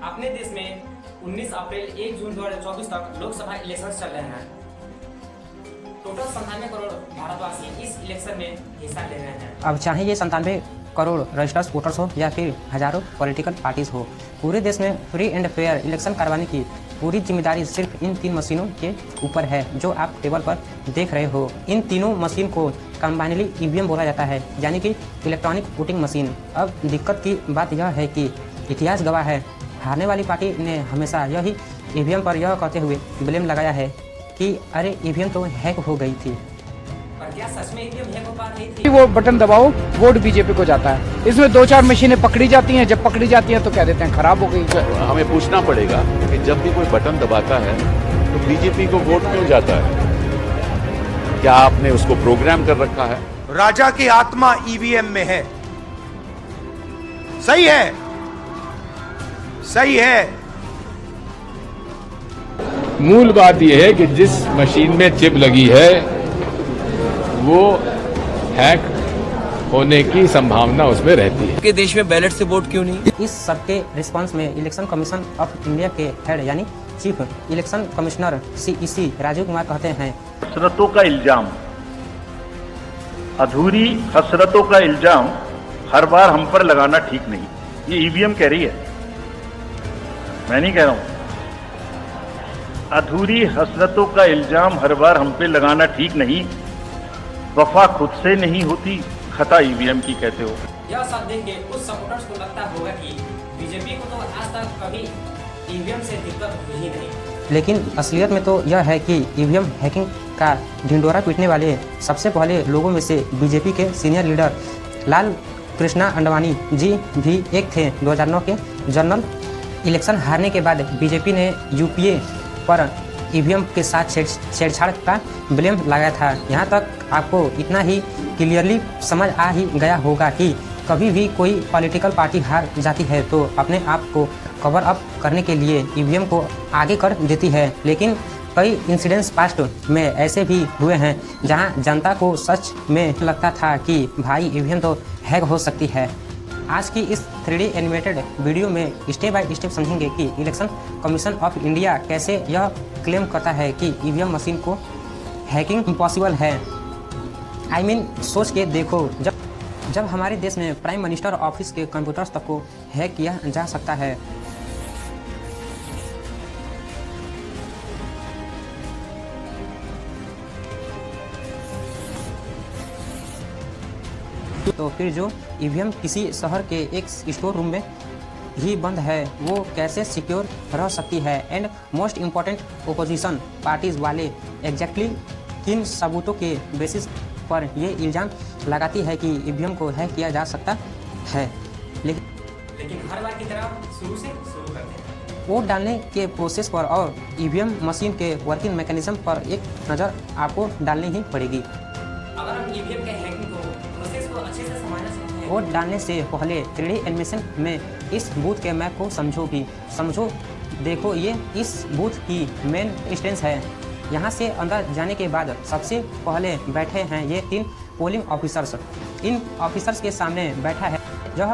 अपने देश में 19 अप्रैल 1 जून 2024 तक लोकसभा इलेक्शन चल रहे हैं। टोटल 97 करोड़ भारतवासी इस इलेक्शन में हिस्सा ले रहे हैं। अब चाहे ये 97 करोड़ रजिस्टर्ड वोटर्स हो या फिर हजारों पॉलिटिकल पार्टीज हो, पूरे देश में फ्री एंड फेयर इलेक्शन करवाने की पूरी जिम्मेदारी सिर्फ इन 3 मशीनों के ऊपर है जो आप टेबल पर देख रहे हो। इन तीनों मशीन को कंबाइनली ईवीएम बोला जाता है, यानी कि इलेक्ट्रॉनिक वोटिंग मशीन। अब दिक्कत की बात यह है कि इतिहास गवाह है, हारने वाली पार्टी ने हमेशा यही ईवीएम पर यह कहते हुए ब्लेम लगाया है कि अरे ईवीएम तो हैक हो गई थी। पर क्या सच में ईवीएम हैक हो पा रही थी? वो बटन दबाओ, वोट बीजेपी को जाता है। इसमें 2-4 मशीनें पकड़ी जाती हैं, जब पकड़ी जाती हैं तो कह देते हैं खराब हो गई। हमें पूछना पड़ेगा कि जब भी कोई बटन दबाता है तो बीजेपी को वोट क्यों जाता है? क्या आपने उसको प्रोग्राम कर रखा है? राजा की आत्मा ईवीएम में है। सही है, सही है। मूल बात यह है कि जिस मशीन में चिप लगी है वो हैक होने की संभावना उसमें रहती है। कि देश में बैलेट से वोट क्यों नहीं? इस सबके रिस्पांस में इलेक्शन कमीशन ऑफ इंडिया के हेड यानी chief election commissioner CEC Rajiv Kumar कहते हैं, हसरतों का इल्जाम, अधूरी हसरतों का इल्जाम हर बार हम पर लगाना ठीक नहीं। ये ईवीएम कह रही है, मैं नहीं कह रहा हूं। अधूरी हसरतों का इल्जाम हर बार हम पे लगाना ठीक नहीं। वफा खुद से नहीं होती, खता ईवीएम की कहते हो। यह सब देख के कुछ सपोर्टर्स को लगता होगा कि बीजेपी को तो आज तक कभी ईवीएम से दिक्कत हुई ही नहीं, लेकिन असलियत में तो यह है कि ईवीएम हैकिंग का ढिंडोरा पीटने वाले सबसे पहले लोगों में से बीजेपी के सीनियर लीडर लाल कृष्णा अंडवानी जी भी एक थे। 2009 के जनरल इलेक्शन हारने के बाद बीजेपी ने यूपीए पर ईवीएम के साथ छेड़छाड़ का ब्लेम लगाया था। यहाँ तक आपको इतना ही क्लियरली समझ आ ही गया होगा कि कभी भी कोई पॉलिटिकल पार्टी हार जाती है तो अपने आप को कवर अप करने के लिए ईवीएम को आगे कर देती है। लेकिन कई इंसिडेंट्स पास्ट में ऐसे भी हुए हैं जहां जनता को सच में लगता था कि भाई ईवीएम तो हैक हो सकती है। आज की इस 3D एनिमेटेड वीडियो में स्टेप बाय स्टेप समझेंगे कि इलेक्शन कमीशन ऑफ इंडिया कैसे यह क्लेम करता है कि ईवीएम मशीन को हैकिंग इम्पॉसिबल है। I mean, सोच के देखो, जब हमारे देश में प्राइम मिनिस्टर ऑफिस के कंप्यूटर्स तक को हैक किया जा सकता है तो फिर जो ईवीएम किसी शहर के एक स्टोर रूम में ही बंद है वो कैसे सिक्योर रह सकती है? And most important, opposition parties वाले एग्जैक्टली किन सबूतों के बेसिस पर ये इल्ज़ाम लगाती है कि ईवीएम को हैक किया जा सकता है? लेकिन हर बार की तरह शुरू करते हैं। वोट डालने के प्रोसेस पर और ईवीएम मशीन के वर्किंग मैकेनिज्म पर एक नज़र आपको डालनी ही पड़ेगी। अगर हम ईवीएम के हैकिंग को प्रोसेस को अच्छे से समझना चाहते हैं, वोट डालने से पहले 3D एनिमेशन में इस बूथ के मैप को समझो। देखो, ये इस बूथ की मेन स्टेंस है। यहाँ से अंदर जाने के बाद सबसे पहले बैठे हैं ये 3 पोलिंग ऑफिसर्स। इन ऑफिसर्स के सामने बैठा है यह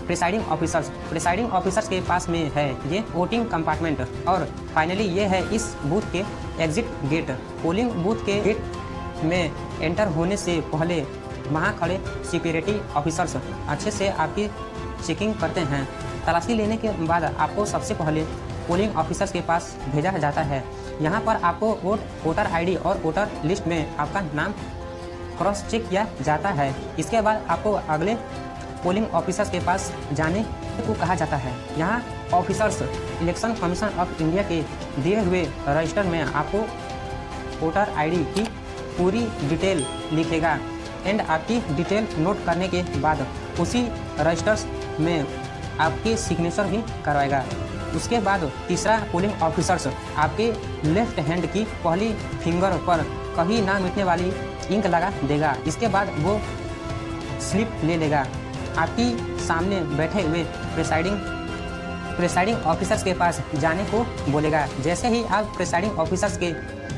प्रिसाइडिंग ऑफिसर्स के पास में है ये वोटिंग कंपार्टमेंट, और फाइनली ये है इस बूथ के एग्जिट गेट। पोलिंग बूथ के गेट में एंटर होने से पहले वहाँ खड़े सिक्योरिटी ऑफिसर्स अच्छे से आपकी चेकिंग करते हैं। तलाशी लेने के बाद आपको सबसे पहले पोलिंग ऑफिसर्स के पास भेजा जाता है। यहाँ पर आपको वोटर आईडी और वोटर लिस्ट में आपका नाम क्रॉस चेक किया जाता है। इसके बाद आपको अगले पोलिंग ऑफिसर्स के पास जाने को कहा जाता है। यहाँ officers election commission of India के दिए हुए रजिस्टर में आपको वोटर आईडी की पूरी डिटेल लिखेगा एंड आपकी डिटेल नोट करने के बाद उसी रजिस्टर्स में आपकी सिग्नेचर भी करवाएगा। उसके बाद तीसरा पोलिंग ऑफिसर्स आपके लेफ्ट हैंड की पहली फिंगर पर कभी ना मिटने वाली इंक लगा देगा। इसके बाद वो स्लिप ले लेगा, आपकी सामने बैठे हुए प्रिसाइडिंग ऑफिसर्स के पास जाने को बोलेगा। जैसे ही आप प्रिसाइडिंग ऑफिसर्स के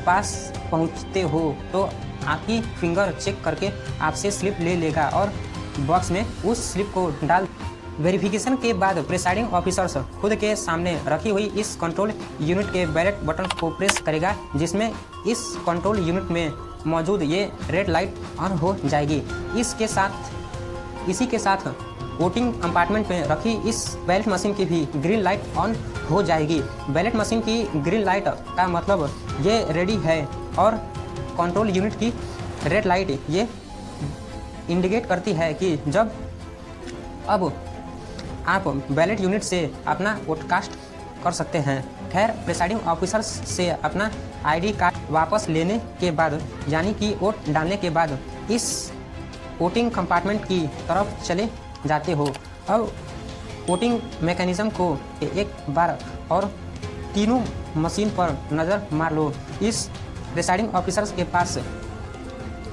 पास पहुंचते हो तो आपकी फिंगर चेक करके आपसे स्लिप ले लेगा और बॉक्स में उस स्लिप को डाल वेरिफिकेशन के बाद प्रिसाइडिंग ऑफिसर्स खुद के सामने रखी हुई इस कंट्रोल यूनिट के बैलेट बटन को प्रेस करेगा, जिसमें इस कंट्रोल यूनिट में मौजूद ये रेड लाइट ऑन हो जाएगी। इसी के साथ वोटिंग कंपार्टमेंट में रखी इस बैलेट मशीन की भी ग्रीन लाइट ऑन हो जाएगी। बैलेट मशीन की ग्रीन लाइट का मतलब ये रेडी है और कंट्रोल यूनिट की रेड लाइट ये इंडिकेट करती है कि जब अब आप बैलेट यूनिट से अपना वोट कास्ट कर सकते हैं। खैर, प्रिसाइडिंग ऑफिसर्स से अपना आईडी कार्ड वापस लेने के बाद, यानी कि वोट डालने के बाद, इस वोटिंग कंपार्टमेंट की तरफ चले जाते हो। अब वोटिंग मैकेनिज्म को एक बार और तीनों मशीन पर नज़र मार लो। इस प्रिसाइडिंग ऑफिसर्स के पास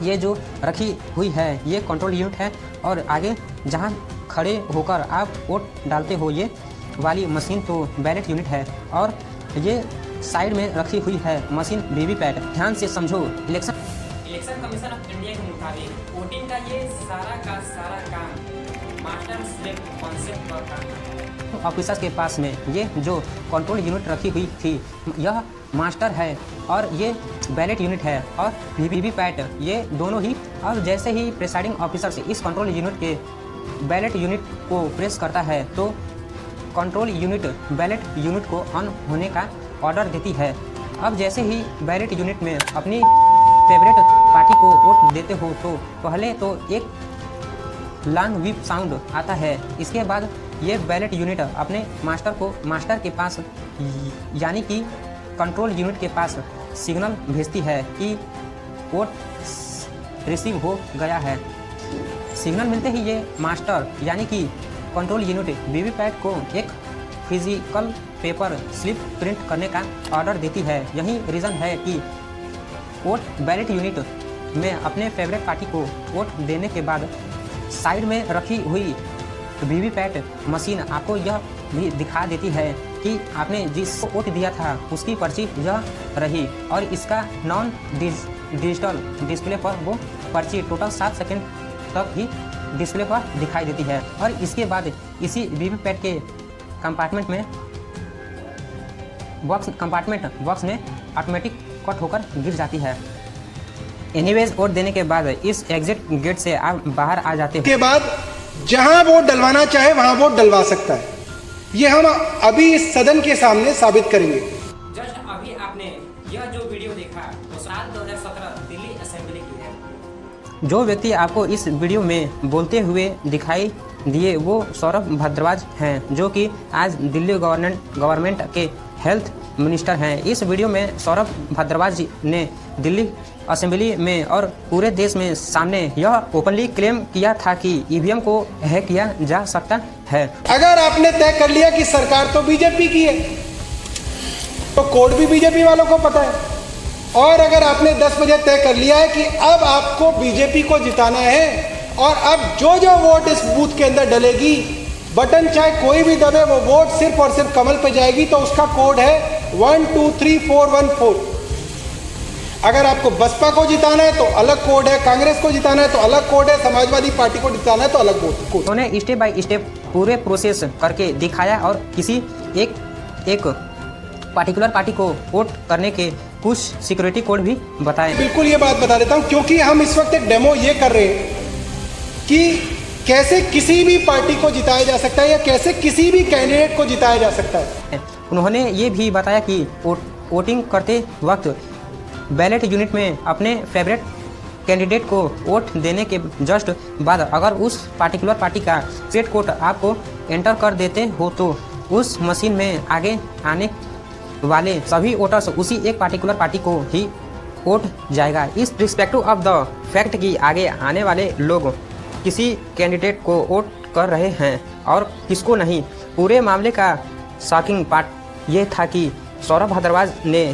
ये जो रखी हुई है ये कंट्रोल यूनिट है और आगे जहां खड़े होकर आप वोट डालते हो ये वाली मशीन तो बैलेट यूनिट है और ये साइड में रखी हुई है मशीन वीवीपैट। ध्यान से समझो। इलेक्शन कमीशन ऑफ इंडिया के मुताबिक वोटिंग का ये सारा का सारा काम मास्टर स्लेव कॉन्सेप्ट पर था। ऑफिसर्स के पास में ये जो कंट्रोल यूनिट रखी हुई थी यह मास्टर है और ये बैलेट यूनिट है और वीवीपैट, ये दोनों ही। और जैसे ही प्रिसाइडिंग ऑफिसर से इस कंट्रोल यूनिट के बैलेट यूनिट को प्रेस करता है तो कंट्रोल यूनिट बैलेट यूनिट को ऑन होने का ऑर्डर देती है। अब जैसे ही बैलेट यूनिट में अपनी फेवरेट पार्टी को वोट देते हो तो पहले तो एक लॉन्ग व्हीप साउंड आता है। इसके बाद ये बैलेट यूनिट अपने मास्टर के पास यानी कि कंट्रोल यूनिट के पास सिग्नल भेजती है कि वोट रिसीव हो गया है। सिग्नल मिलते ही ये मास्टर यानी कि कंट्रोल यूनिट वीवीपैट को एक फिजिकल पेपर स्लिप प्रिंट करने का ऑर्डर देती है। यही रीज़न है कि वोट बैलेट यूनिट में अपने फेवरेट पार्टी को वोट देने के बाद साइड में रखी हुई वीवीपैट मशीन आपको यह भी दिखा देती है कि आपने जिसको वोट दिया था उसकी पर्ची यह रही और इसका नॉन डिजिटल डिस्प्ले पर वो पर्ची टोटल 7 सेकंड तक ही डिस्प्ले पर दिखाई देती है और इसके बाद इसी वीवीपैट के कंपार्टमेंट में बॉक्स में ऑटोमेटिक कट होकर गिर जाती है। एनीवेज वोट देने के बाद इस एग्जिट गेट से आप बाहर आ जाते हो। के बाद जहां वोट डलवाना चाहे वहां वोट डलवा सकता है। ये हम अभी इस सदन के सामने साबित करेंगे। जस्ट अभी आपने यह जो वीडियो देखा वो साल 2017 दिल्ली असेंबली की है। जो व्यक्ति आपको इस वीडियो में बोलते हुए दिखाई दिए वो सौरभ भारद्वाज हैं, जो कि आज दिल्ली गवर्नमेंट के हेल्थ मिनिस्टर हैं। इस वीडियो में सौरभ भारद्वाज ने दिल्ली असेंबली में और पूरे देश में सामने यह ओपनली क्लेम किया था कि ईवीएम को हैक किया जा सकता है। अगर आपने तय कर लिया कि सरकार तो बीजेपी की है तो कोड भी बीजेपी वालों को पता है, और अगर आपने 10 बजे तय कर लिया है कि अब आपको बीजेपी को जिताना है और अब जो जो वोट इस बूथ के अंदर डलेगी बटन चाहे कोई भी दबे वो वोट सिर्फ और सिर्फ कमल पे जाएगी, तो उसका कोड है 123414। अगर आपको बसपा को जिताना है तो अलग कोड है, कांग्रेस को जिताना है तो अलग कोड है, समाजवादी पार्टी को जिताना है तो अलग कोड। उन्होंने स्टेप बाय स्टेप पूरे प्रोसेस करके दिखाया और किसी एक पार्टिकुलर पार्टी को वोट करने के कुछ सिक्योरिटी कोड भी बताए। बिल्कुल ये बात बता देता हूँ क्योंकि हम इस वक्त एक डेमो ये कर रहे हैं कि कैसे किसी भी पार्टी को जिताया जा सकता है या कैसे किसी भी कैंडिडेट को जिताया जा सकता है। उन्होंने ये भी बताया कि वोटिंग करते वक्त बैलेट यूनिट में अपने फेवरेट कैंडिडेट को वोट देने के जस्ट बाद अगर उस पार्टिकुलर पार्टी का सेट कोड आपको एंटर कर देते हो तो उस मशीन में आगे आने वाले सभी वोटर्स उसी एक पार्टिकुलर पार्टी को ही वोट जाएगा। इस रिस्पेक्टिव ऑफ द फैक्ट कि आगे आने वाले लोग किसी कैंडिडेट को वोट कर रहे हैं और किसको नहीं। पूरे मामले का शॉकिंग पार्ट ये था कि सौरभ भारद्वाज ने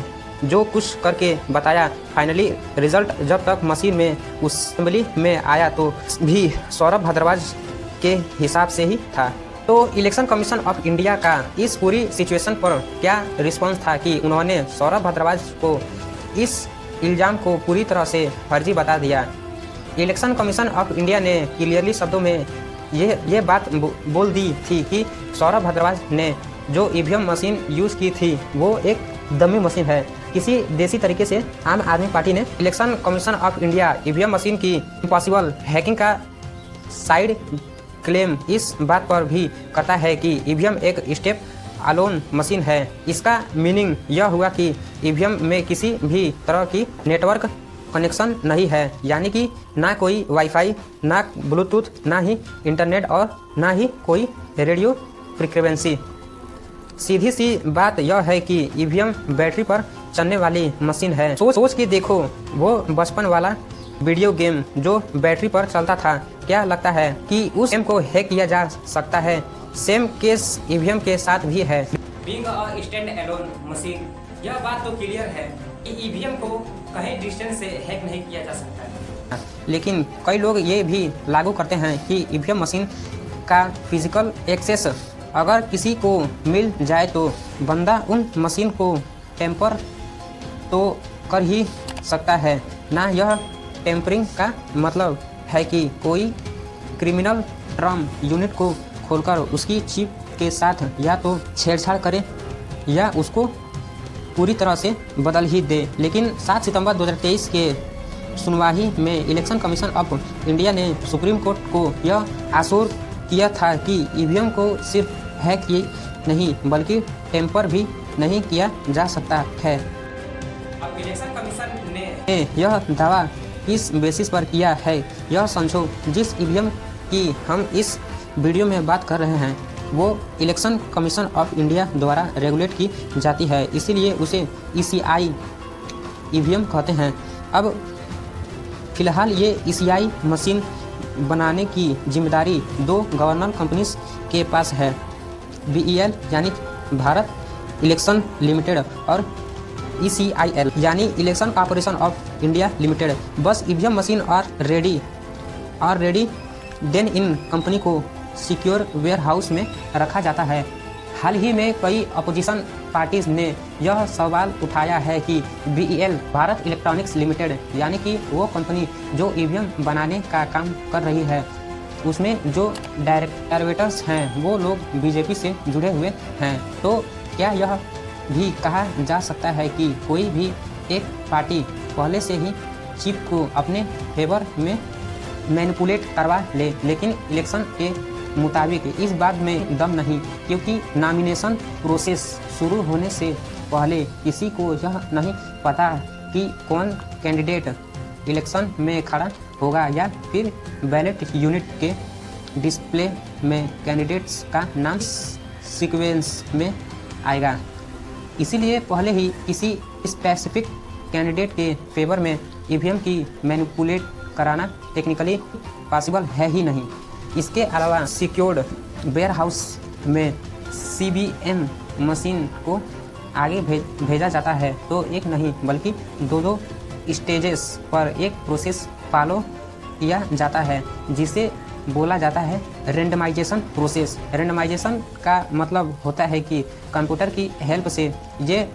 जो कुछ करके बताया, फाइनली रिजल्ट जब तक मशीन में उस असेंबली में आया तो भी सौरभ भारद्वाज के हिसाब से ही था। तो इलेक्शन कमीशन ऑफ इंडिया का इस पूरी सिचुएशन पर क्या रिस्पॉन्स था कि उन्होंने सौरभ भारद्वाज को इस इल्ज़ाम को पूरी तरह से फर्जी बता दिया। इलेक्शन कमीशन ऑफ इंडिया ने क्लियरली शब्दों में ये बात बोल दी थी कि सौरभ भारद्वाज ने जो ईवीएम मशीन यूज़ की थी वो एक डमी मशीन है। किसी देसी तरीके से आम आदमी पार्टी ने election commission of India EVM machine की इम्पॉसिबल हैकिंग का साइड क्लेम इस बात पर भी करता है कि ईवीएम एक स्टेप अलोन मशीन है। इसका मीनिंग यह हुआ कि ईवीएम में किसी भी तरह की नेटवर्क कनेक्शन नहीं है, यानी कि ना कोई वाईफाई, ना ब्लूटूथ, ना ही इंटरनेट और ना ही कोई रेडियो फ्रीक्वेंसी। सीधी सी बात यह है कि ईवीएम बैटरी पर चलने वाली मशीन है। सोच के देखो वो बचपन वाला वीडियो गेम जो बैटरी पर चलता था, क्या लगता है कि उस गेम को हैक किया जा सकता है? सेम केस ईवीएम के साथ भी है। Being a stand alone machine, यह बात तो क्लियर है कि ईवीएम को कहीं डिस्टेंस से हैक नहीं किया जा सकता है। लेकिन कई लोग ये भी लागू करते हैं कि ईवीएम मशीन का फिजिकल एक्सेस अगर किसी को मिल जाए तो बंदा उन मशीन को टेम्पर तो कर ही सकता है। ना यह टेम्परिंग का मतलब है कि कोई क्रिमिनल ट्रम यूनिट को खोलकर उसकी चिप के साथ या तो छेड़छाड़ करे या उसको पूरी तरह से बदल ही दे। लेकिन 7 सितंबर 2023 के सुनवाई में इलेक्शन कमीशन ऑफ इंडिया ने सुप्रीम कोर्ट को यह आश्वस्त किया था कि ईवीएम को सिर्फ हैक ही नहीं बल्कि टेम्पर भी नहीं किया जा सकता है। अब इलेक्शन कमीशन ने यह दावा इस बेसिस पर किया है। यह समझो जिस ईवीएम की हम इस वीडियो में बात कर रहे हैं वो इलेक्शन कमीशन ऑफ इंडिया द्वारा रेगुलेट की जाती है, इसीलिए उसे ECI ईवीएम कहते हैं। अब फिलहाल ये ECI मशीन बनाने की जिम्मेदारी 2 गवर्नर कंपनीज के पास है, BEL यानी भारत इलेक्शन लिमिटेड और ECIL यानी election corporation of India limited. बस ईवीएम मशीन और रेडी देन इन कंपनी को सिक्योर वेयर हाउस में रखा जाता है। हाल ही में कई अपोजिशन पार्टीज ने यह सवाल उठाया है कि BEL भारत इलेक्ट्रॉनिक्स लिमिटेड यानी कि वो कंपनी जो ईवीएम बनाने का काम कर रही है उसमें जो डायरेक्टर्स हैं वो लोग बीजेपी से जुड़े हुए हैं। तो क्या यह भी कहा जा सकता है कि कोई भी एक पार्टी पहले से ही चिप को अपने फेवर में मैनिपुलेट करवा ले, लेकिन इलेक्शन के मुताबिक इस बात में दम नहीं, क्योंकि नॉमिनेशन प्रोसेस शुरू होने से पहले किसी को यह नहीं पता कि कौन कैंडिडेट इलेक्शन में खड़ा होगा या फिर बैलेट यूनिट के डिस्प्ले में कैंडिडेट्स का नाम सीक्वेंस में आएगा। इसीलिए पहले ही किसी स्पेसिफिक कैंडिडेट के फेवर में ईवीएम की मैनिपुलेट कराना टेक्निकली पॉसिबल है ही नहीं। इसके अलावा सिक्योर्ड वेयर हाउस में CBM मशीन को आगे भेजा जाता है तो एक नहीं बल्कि 2 स्टेजेस पर एक प्रोसेस फॉलो किया जाता है जिसे बोला जाता है रेंडमाइजेशन प्रोसेस। रेंडमाइजेशन का मतलब होता है कि कंप्यूटर की हेल्प से ये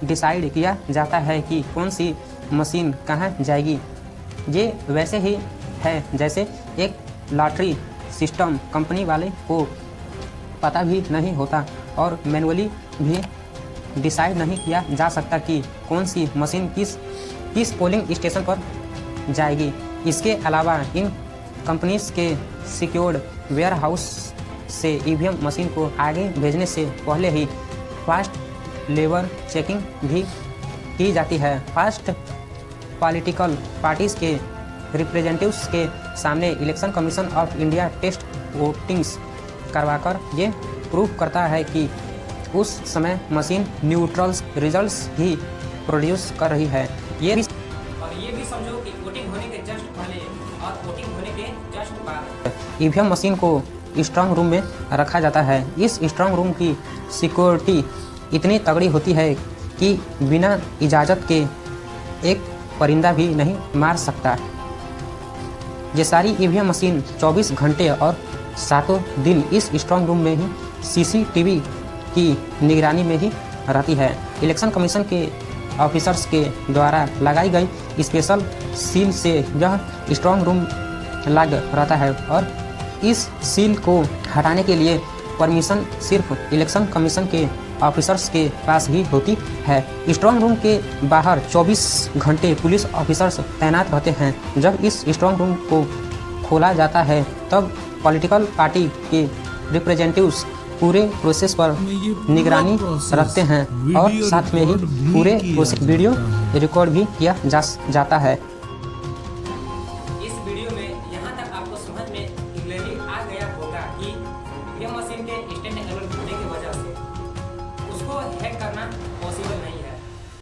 डिसाइड किया जाता है कि कौन सी मशीन कहाँ जाएगी। ये वैसे ही है जैसे एक लॉटरी सिस्टम कंपनी वाले को पता भी नहीं होता और मैनुअली भी डिसाइड नहीं किया जा सकता कि कौन सी मशीन किस पोलिंग स्टेशन पर जाएगी। इसके अलावा इन कंपनीज के सिक्योर्ड वेयर हाउस से ईवीएम मशीन को आगे भेजने से पहले ही फास्ट लेवल चेकिंग भी की जाती है। फास्ट पॉलिटिकल पार्टीज के रिप्रेजेंटेटिव्स के सामने election commission of India test votings करवाकर ये प्रूव करता है कि उस समय मशीन न्यूट्रल रिजल्ट्स ही प्रोड्यूस कर रही है। ये भी समझो कि वोटिंग होने के जस्ट पहले और वोटिंग होने के जस्ट बाद ईवीएम मशीन को स्ट्रांग रूम में रखा जाता है। इस स्ट्रांग रूम की सिक्योरिटी इतनी तगड़ी होती है कि बिना इजाज़त के एक परिंदा भी नहीं मार सकता। ये सारी ईवीएम मशीन 24 घंटे और 7 दिन इस स्ट्रांग रूम में ही CCTV की निगरानी में ही रहती है। इलेक्शन कमीशन के ऑफिसर्स के द्वारा लगाई गई स्पेशल सील से यह स्ट्रांग रूम लॉक रहता है और इस सील को हटाने के लिए परमिशन सिर्फ इलेक्शन कमीशन के ऑफिसर्स के पास ही होती है। स्ट्रांग रूम के बाहर 24 घंटे पुलिस ऑफिसर्स तैनात रहते हैं। जब इस स्ट्रांग रूम को खोला जाता है तब पॉलिटिकल पार्टी के रिप्रेजेंटेटिव्स पूरे प्रोसेस पर निगरानी रखते हैं और साथ में ही पूरे प्रोसेस वीडियो रिकॉर्ड भी किया जाता है। इस वीडियो में यहाँ तक आपको समझ में क्लियरली आ गया होगा कि ईवीएम मशीन के इंस्टेंट एरर होने की वजह से उसको हैक करना